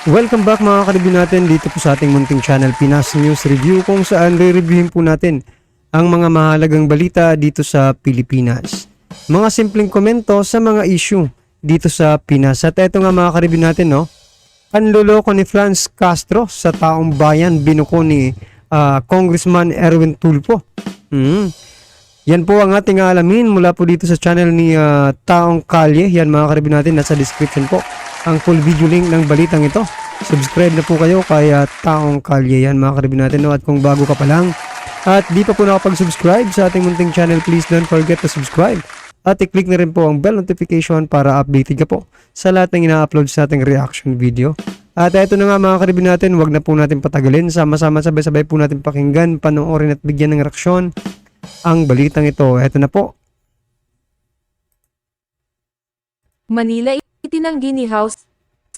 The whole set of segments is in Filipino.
Welcome back mga ka-review natin dito po sa ating munting channel Pinas News Review, kung saan re-reviewin po natin ang mga mahalagang balita dito sa Pilipinas. Mga simpleng komento sa mga issue dito sa Pinas. At eto nga mga ka-review natin, no? Panloloko ni Franz Castro sa taong bayan, binuko ni Congressman Erwin Tulfo. Yan po ang ating alamin mula po dito sa channel ni Taong Kalye. Yan mga ka-review natin, nasa description po ang full video link ng balitang ito. Subscribe na po kayo kay Taong Kalye. Yan mga ka-review natin, no? At kung bago ka pa lang at di pa po nakapag-subscribe sa ating munting channel, please don't forget to subscribe. At i-click na rin po ang bell notification para updated ka po sa lahat ng ina-upload sa ating reaction video. At ito na nga mga ka-review natin, wag na po natin patagalin. Sama-sama sabay-sabay po natin pakinggan, panoorin at bigyan ng reaksyon ang balitang ito. Ito na po. Manila, itinanggi ni House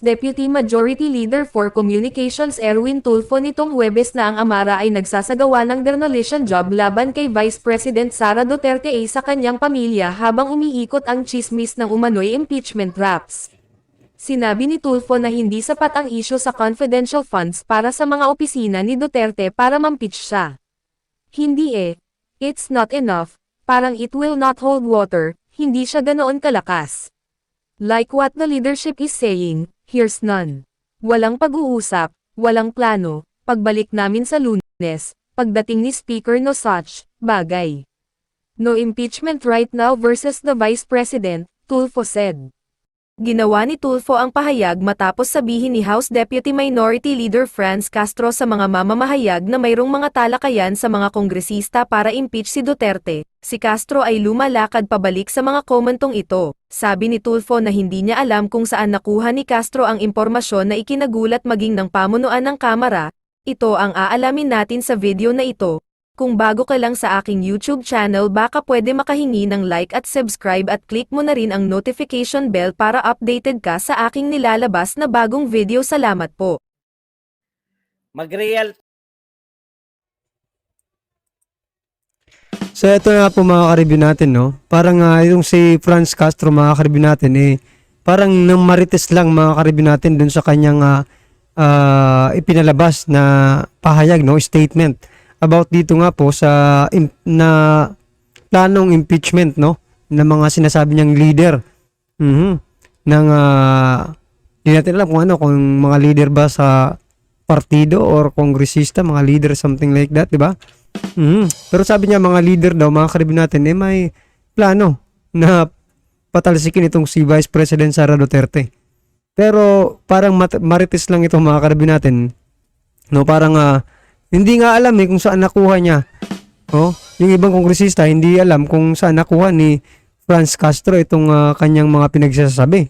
Deputy Majority Leader for Communications Erwin Tulfo nitong Huwebes na ang Amara ay nagsasagawa ng demolition job laban kay Vice President Sara Duterte sa kanyang pamilya habang umiikot ang chismis ng umano'y impeachment raps. Sinabi ni Tulfo na hindi sapat ang isyu sa confidential funds para sa mga opisina ni Duterte para mampeach siya. Hindi it's not enough, parang it will not hold water, hindi siya ganoon kalakas. Like what the leadership is saying, here's none. Walang pag-uusap, walang plano, pagbalik namin sa Lunes, pagdating ni Speaker no such bagay. No impeachment right now versus the Vice President, Tulfo said. Ginawa ni Tulfo ang pahayag matapos sabihin ni House Deputy Minority Leader Franz Castro sa mga mamamahayag na mayroong mga talakayan sa mga kongresista para impeach si Duterte. Si Castro ay lumalakad pabalik sa mga komentong ito. Sabi ni Tulfo na hindi niya alam kung saan nakuha ni Castro ang impormasyon na ikinagulat maging ng pamunuan ng Kamara. Ito ang aalamin natin sa video na ito. Kung bago ka lang sa aking YouTube channel, baka pwede makahingi ng like at subscribe at click mo na rin ang notification bell para updated ka sa aking nilalabas na bagong video. Salamat po. Mag-real. So ito na po mga ka-review natin, no? Parang yung si Franz Castro mga ka-review natin, parang nang marites lang mga ka-review natin dun sa kanyang ipinalabas na pahayag, no? Statement about dito nga po sa na planong impeachment, no, ng mga sinasabi niyang leader ng hindi natin alam kung mga leader ba sa partido or kongresista, mga leader, something like that, di ba? Pero sabi niya mga leader daw, mga ka-review natin, may plano na patalsikin itong si Vice President Sara Duterte. Pero parang marites lang ito mga ka-review natin, no? Parang hindi nga alam kung saan nakuha niya. Yung ibang kongresista hindi alam kung saan nakuha ni Franz Castro itong kanyang mga pinagsasabi.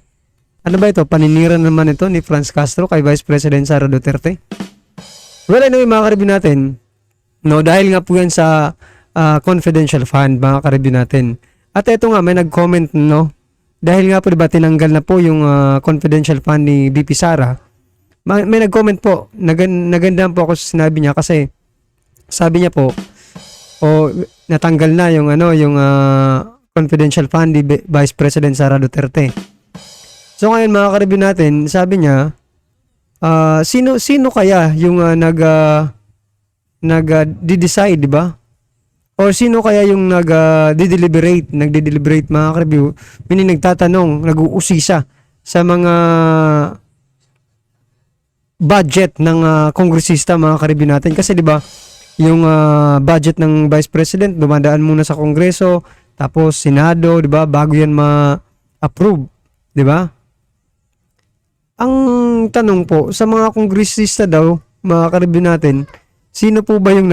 Ano ba ito? Paninira naman ito ni Franz Castro kay Vice President Sara Duterte? Well, anyway mga ka-review natin, no, dahil nga po yan sa confidential fund mga ka-review natin. At ito nga may nag-comment, no, dahil nga po diba tinanggal na po yung confidential fund ni VP Sara. May nag-comment po, nagandahan po ako sa sinabi niya kasi sabi niya po, natanggal na yung confidential fund ni Vice President Sara Duterte. So ngayon mga ka-review natin, sabi niya, sino kaya yung nag-decide, di ba? Or sino kaya yung nagde-deliberate mga ka-review, nagtatanong, nag-uusisa sa mga budget ng kongresista mga ka-review natin, kasi 'di ba yung budget ng Vice President dumadaan muna sa Kongreso, tapos Senado, 'di ba, bago yan ma-approve, 'di ba? Ang tanong po sa mga kongresista daw mga ka-review natin, sino po ba yung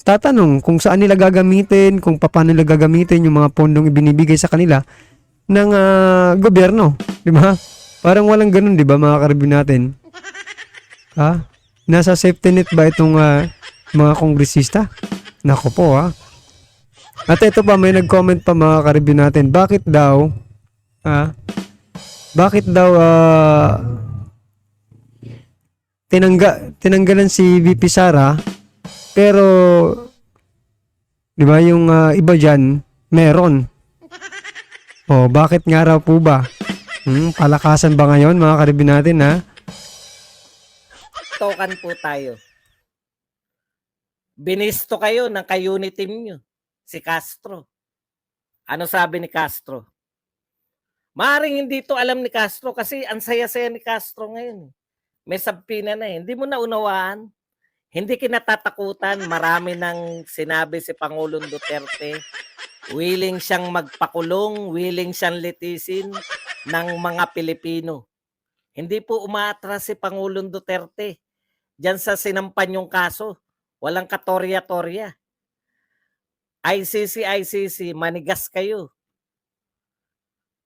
tatanong kung saan nila gagamitin, kung paano nila gagamitin yung mga pondong ibinibigay sa kanila ng gobyerno, 'di ba? Parang walang ganun, di ba, mga ka-review natin? Nasa safety net ba itong mga kongresista? Nako po, At ito pa, may nag-comment pa mga ka-review natin. Bakit daw tinanggalan si VP Sara, pero, di ba, yung iba dyan, meron. Bakit nga raw po ba? Palakasan ba ngayon mga karibin natin ha? Tokan po tayo. Binisto kayo ng ka-unit team nyo, si Castro. Ano sabi ni Castro? Maaaring hindi to alam ni Castro kasi ang saya-saya ni Castro ngayon. May sabpina na eh. Hindi mo naunawaan. Hindi kinatatakutan. Marami nang sinabi si Pangulong Duterte. Willing siyang magpakulong, willing siyang litisin ng mga Pilipino. Hindi po umaatras si Pangulong Duterte diyan sa sinampan yung kaso. Walang katorya-torya. ICC, manigas kayo.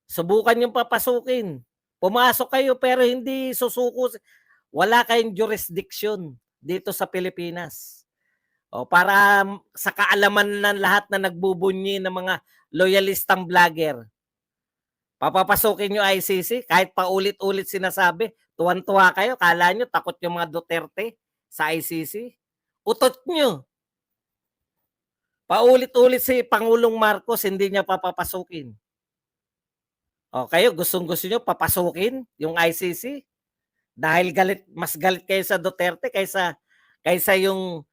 Subukan yung papasukin. Pumasok kayo pero hindi susuko. Wala kayong jurisdiction dito sa Pilipinas. O para sa kaalaman ng lahat na nagbubunyi ng mga loyalistang vlogger. Papapasukin nyo ICC kahit paulit-ulit sinasabi, tuwan-tuwa kayo, kala nyo takot yung mga Duterte sa ICC. Utot nyo. Paulit-ulit si Pangulong Marcos, hindi niya papapasukin. O kayo, gustong-gusto nyo papasukin yung ICC? Dahil mas galit kayo sa Duterte kaysa yung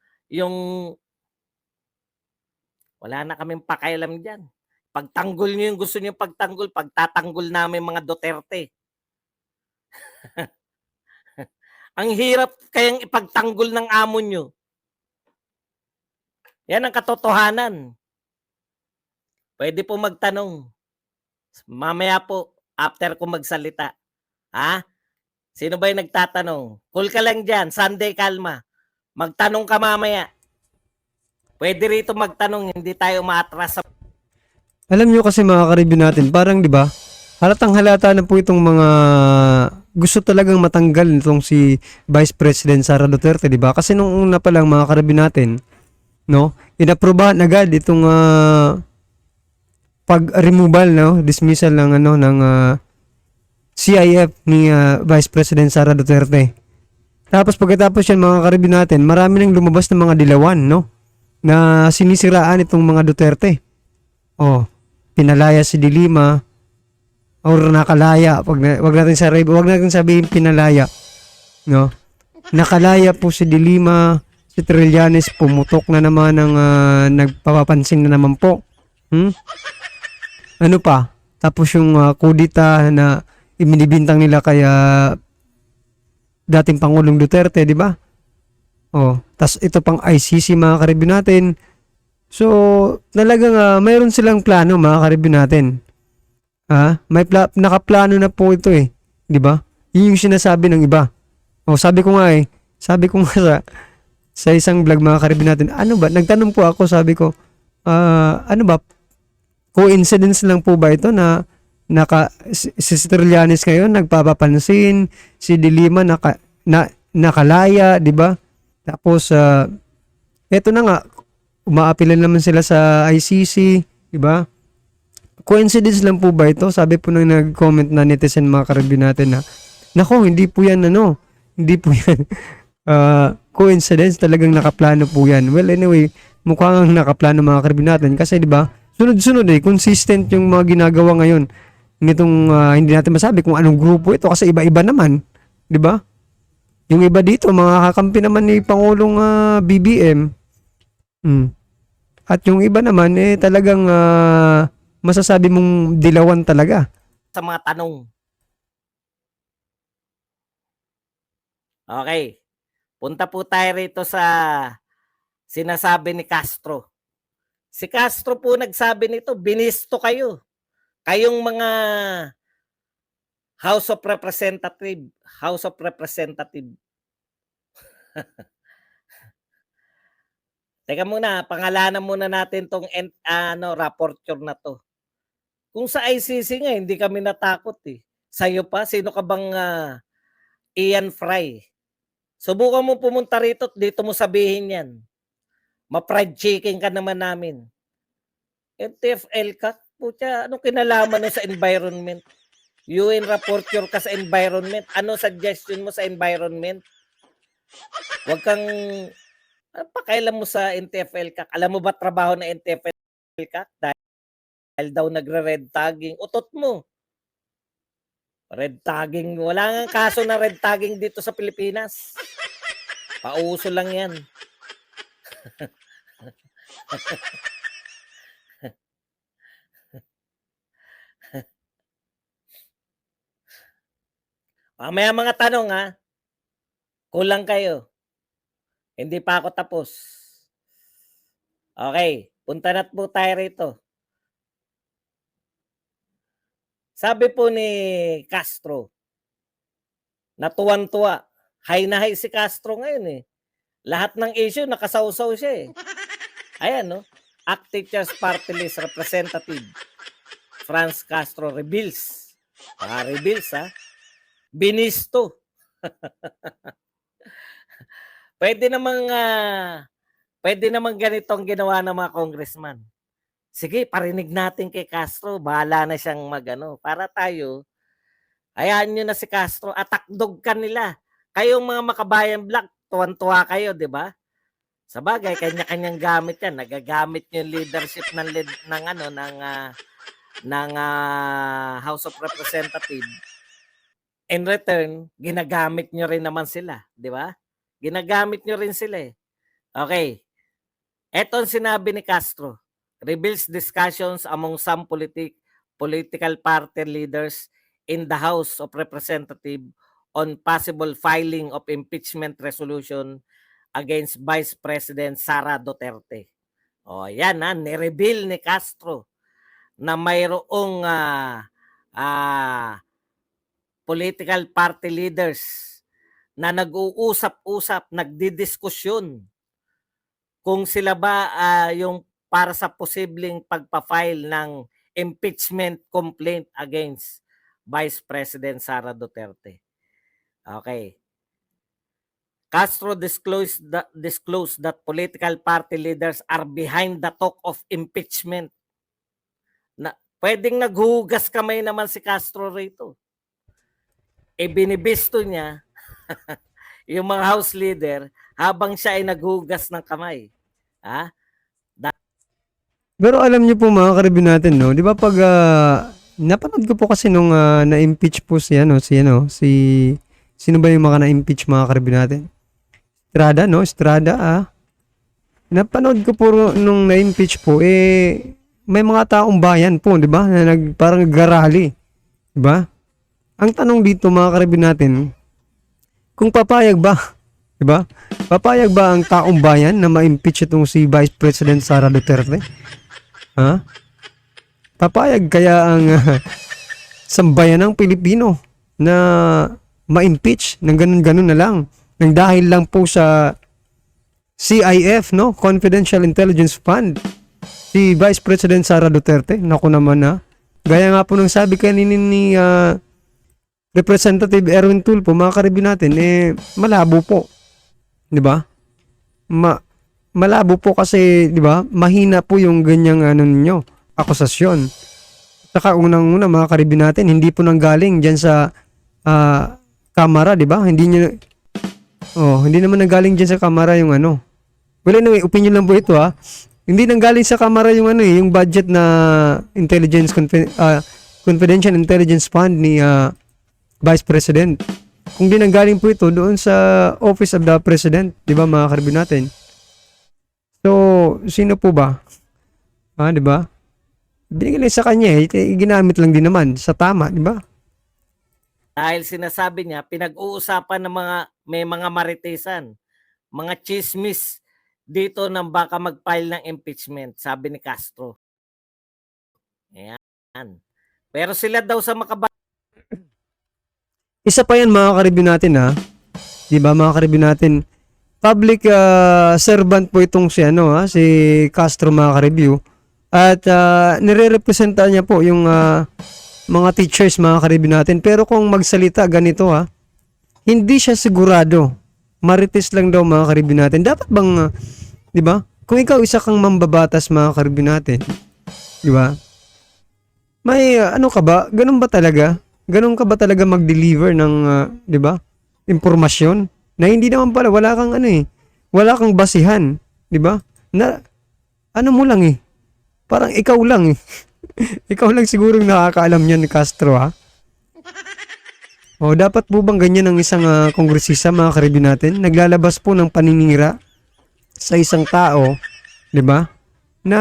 wala na kaming pakialam diyan. Pagtanggol niyo yung gusto niyo pagtanggol, pagtatanggol namin mga Duterte. Ang hirap kayang ipagtanggol ng amo nyo. Yan ang katotohanan. Pwede po magtanong. Mamaya po, after ko magsalita. Ha? Sino ba yung nagtatanong? Cool ka lang dyan. Sunday kalma. Magtanong ka mamaya. Pwede rito magtanong. Hindi tayo maatras sa... Alam nyo kasi mga karibin natin, parang di ba, halatang halata na po itong mga gusto talagang matanggal nitong si Vice President Sara Duterte, di ba? Kasi nung una pa lang mga karibin natin, no, inaprobahan agad itong pag-removal, no, dismissal ng CIF ni Vice President Sara Duterte. Tapos pagkatapos yan mga karibin natin, marami nang lumabas ng mga dilawan, no, na sinisiraan itong mga Duterte. Oh, pinalaya si Dilima or nakalaya. Wag natin sabihin pinalaya, no? Nakalaya po si Dilima, si Trillanes pumutok na naman ng nagpapapansin na naman po. Ano pa? Tapos yung kudita na iminibintang nila kaya dating Pangulong Duterte, di ba? Oh, tas ito pang ICC mga karibin natin. So, talagang mayroon silang plano mga karibin natin. Nakaplano na po ito eh, 'di ba? Yun yung sinasabi ng iba. Oh, sabi ko nga sa isang vlog mga karibin natin, ano ba? Nagtanong po ako, sabi ko, ano ba? Coincidence lang po ba ito na si Trillanes ngayon nagpapapansin, si Dilima nakalaya, 'di ba? Tapos eto na nga, umaapilan naman sila sa ICC, di ba? Coincidence lang po ba ito? Sabi po nang nag-comment na netizen mga karibin natin na, nako, hindi po yan hindi po yan coincidence, talagang nakaplano po yan. Well, anyway, mukhang nakaplano mga karibin natin kasi di ba, sunod-sunod consistent yung mga ginagawa ngayon nitong hindi natin masabi kung anong grupo ito kasi iba-iba naman, di ba? Yung iba dito, mga kakampi naman ni Pangulong BBM. At yung iba naman, talagang masasabi mong dilawan talaga. Sa mga tanong. Okay. Punta po tayo rito sa sinasabi ni Castro. Si Castro po nagsabi nito, binisto kayo. Kayong mga House of Representative. Teka muna, pangalanan muna natin tong rapporteur na to. Kung sa ICC nga, hindi kami natakot eh. Sa'yo pa, sino ka bang Ian Fry? Subukan mo pumunta rito at dito mo sabihin yan. Ma-fried chicken ka naman namin. NTFL ka? Pucha, anong kinalaman mo sa environment? UN rapporteur ka sa environment. Ano suggestion mo sa environment? Huwag kang... pakailan mo sa NTFL ka? Alam mo ba trabaho na NTFL ka? Dahil daw nagre-red tagging. Utot mo. Red tagging. Wala nga kaso na red tagging dito sa Pilipinas. Pauso lang yan. Mamaya mga tanong ha. Kulang kayo. Hindi pa ako tapos. Okay. Punta na po tayo rito. Sabi po ni Castro, natuwan-tuwa. High na high si Castro ngayon eh. Lahat ng issue nakasawsaw siya eh. Ayan no. ACT Teachers Party List Representative Franz Castro reveals. Reveals ha. Binisto. Pwede namang ganito ang ginawa ng mga congressman. Sige, parinig natin kay Castro. Bahala na siyang para tayo. Hayaan nyo na si Castro. Atakdog ka nila. Kayong mga makabayan black, tuwan-tuwa kayo, di ba? Sa bagay, kanya-kanyang gamit yan. Nagagamit nyo yung leadership ng House of Representatives. In return, ginagamit nyo rin naman sila, di ba? Ginagamit nyo rin sila eh. Okay. Eto ang sinabi ni Castro. Reveals discussions among some political party leaders in the House of Representatives on possible filing of impeachment resolution against Vice President Sara Duterte. O yan nireveal ni Castro na mayroong political party leaders na nag-uusap-usap, nagdidiskusyon kung sila ba yung para sa posibleng pagpa-file ng impeachment complaint against Vice President Sara Duterte. Okay. Castro disclosed that political party leaders are behind the talk of impeachment. Na, pwedeng naghugas kamay naman si Castro rito. Binibisto niya yung mga house leader habang siya ay naghugas ng kamay. Ha? Pero alam niyo po mga karibin natin, no? Di ba pag napanood ko po kasi nung na-impeach po sino ba yung mga na-impeach mga karibin natin? Estrada, no? Estrada, Napanood ko po nung na-impeach po, may mga taong bayan po, di ba? Na parang nag-rally. Di ba? Ang tanong dito mga karibin natin, kung papayag ba, di ba? Papayag ba ang taong bayan na ma-impeach itong si Vice President Sara Duterte? Ha? Papayag kaya ang sambayan ng Pilipino na ma-impeach ng ganun-ganun na lang. Nang dahil lang po sa CIF, no? Confidential Intelligence Fund. Si Vice President Sara Duterte, naku naman gaya nga po nung sabi kanina ni Representative Erwin Tulfo, mga karibin natin, malabo po. Di ba? Malabo po kasi, di ba? Mahina po yung ganyang ninyo, akusasyon. Saka unang-una, mga karibin natin, hindi po nanggaling dyan sa kamera, di ba? Hindi naman nanggaling dyan sa kamera yung Well, anyway, opinion lang po ito Hindi nanggaling sa kamera yung yung budget na Confidential Intelligence Fund ni Vice President. Kung di nanggaling po ito doon sa Office of the President, di ba mga karibin natin? So, sino po ba? Di ba? Binigay sa kanya ginamit lang din naman sa tama, di ba? Dahil sinasabi niya, pinag-uusapan ng may mga maritesan, mga chismis dito nang baka mag-file ng impeachment, sabi ni Castro. Ayan. Pero sila daw sa Isa pa yan mga karibin natin di ba mga karibin natin, public servant po itong si si Castro mga karibyo. At nire-representa niya po yung mga teachers mga karibin natin. Pero kung magsalita ganito hindi siya sigurado. Marites lang daw mga karibin natin. Dapat bang, di ba? Kung ikaw isa kang mambabatas mga karibin natin, di ba? May ka ba? Ganun ba talaga? Ganun ka ba talaga mag-deliver ng, di ba? Impormasyon na hindi naman pala wala kang wala kang basihan, di ba? Na mo lang parang ikaw lang ikaw lang siguro nakakaalam niyan ni Castro O, dapat po bang ganyan ang isang kongresista, mga ka-review natin? Naglalabas po ng paninira sa isang tao, di ba? Na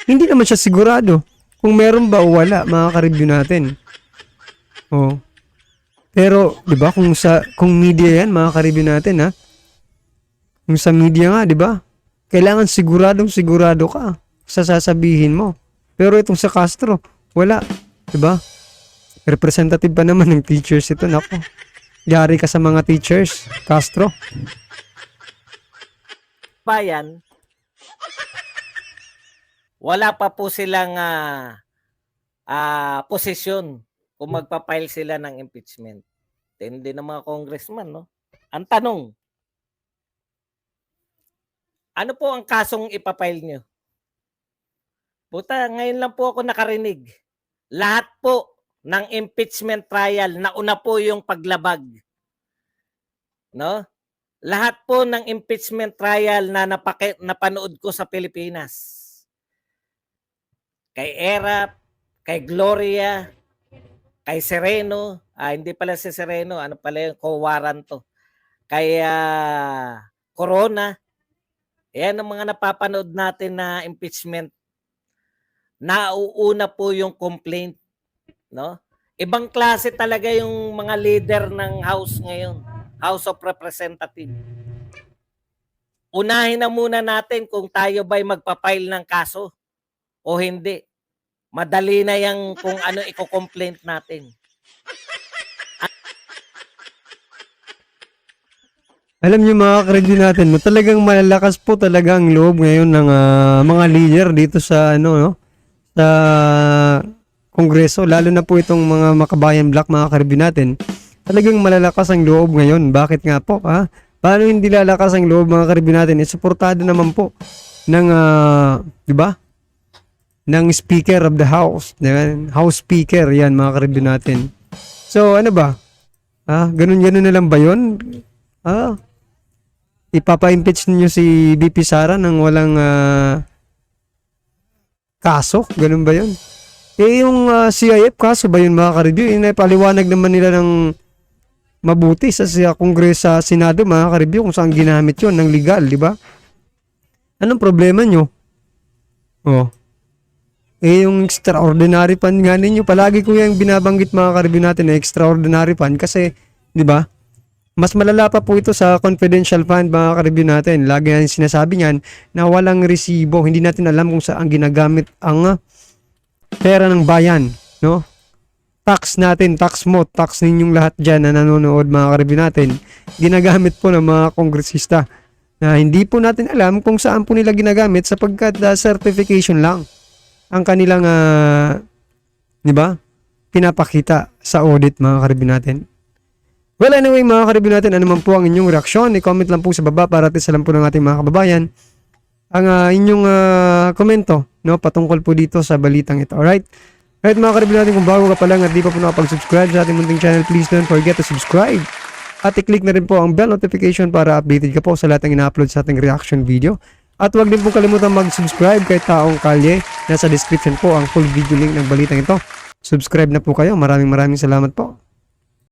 hindi naman siya sigurado kung meron ba o wala, mga ka-review natin. O. Pero, di ba, kung media yan, mga ka-review natin, ha? Kung sa media nga, di ba? Kailangan sigurado ka sa sasabihin mo. Pero itong sa Castro, wala, di ba? Representative pa naman ng teachers ito, nako. Yari ka sa mga teachers, Castro. Bayan, wala pa po silang posisyon kung magpapile sila ng impeachment. Hindi ng mga congressman, no? Ang tanong, ano po ang kasong ipapile nyo? Puta, ngayon lang po ako nakarinig. Lahat po ng impeachment trial, nauna po yung paglabag. No? Lahat po ng impeachment trial na napanood ko sa Pilipinas. Kay Erap, kay Gloria, kay Sereno, hindi pala si Sereno, ano pala yung Cowaran to. Kay Corona, yan ang mga napapanood natin na impeachment. Nauuna po yung complaint. No? Ibang klase talaga yung mga leader ng House ngayon, House of Representatives. Unahin na muna natin kung tayo ba'y magpa-file ng kaso o hindi. Madali na yung kung ano i-complaint natin. Alam niyo, mga ka-review natin, no, talagang malalakas po talaga ang loob ngayon ng mga leader dito sa sa Kongreso, lalo na po itong mga Makabayan Black, mga ka-review natin. Talagang malalakas ang loob ngayon. Bakit nga po? Paano hindi lalakas ang loob, mga ka-review natin? Suportado naman po ng di ba? Ng Speaker of the House, House Speaker, yan, mga ka-review natin. So, ano ba? Ganun-ganun na lang ba yun? Ipapa-impeach niyo si VP Sara nang walang kaso? Ganun ba yun? Yung CIF, kaso ba yun, mga ka-review? Paliwanag naman nila ng mabuti sa Kongreso, sa Senado, mga ka-review, kung saan ginamit yun ng legal, di ba? Anong problema nyo? Yung extraordinary fund nga ninyo, palagi ko yung binabanggit, mga ka-review natin, extraordinary fund, kasi, di ba? Mas malala pa po ito sa confidential fund, mga ka-review natin. Lagi na sinasabi niyan na walang resibo. Hindi natin alam kung saan ginagamit ang pera ng bayan, no? Tax natin, tax mo, tax ninyong lahat dyan na nanonood, mga ka-review natin, ginagamit po ng mga kongresista na hindi po natin alam kung saan po nila ginagamit sapagkat certification lang ang kanilang, di ba, pinapakita sa audit, mga ka-review natin. Well, anyway, mga ka-review natin, ano man po ang inyong reaksyon, i-comment lang po sa baba para at alam po ng ating mga kababayan ang inyong komento, no, patungkol po dito sa balitang ito. Alright, mga ka-review natin, kung bago ka pa lang at di pa po nakapag-subscribe sa ating munting channel, please don't forget to subscribe at i-click na rin po ang bell notification para updated ka po sa lahat ng ina-upload sa ating reaction video. At huwag din po kalimutan mag-subscribe kay Taong Kalye. Nasa description po ang full video link ng balitang ito. Subscribe na po kayo. Maraming salamat po.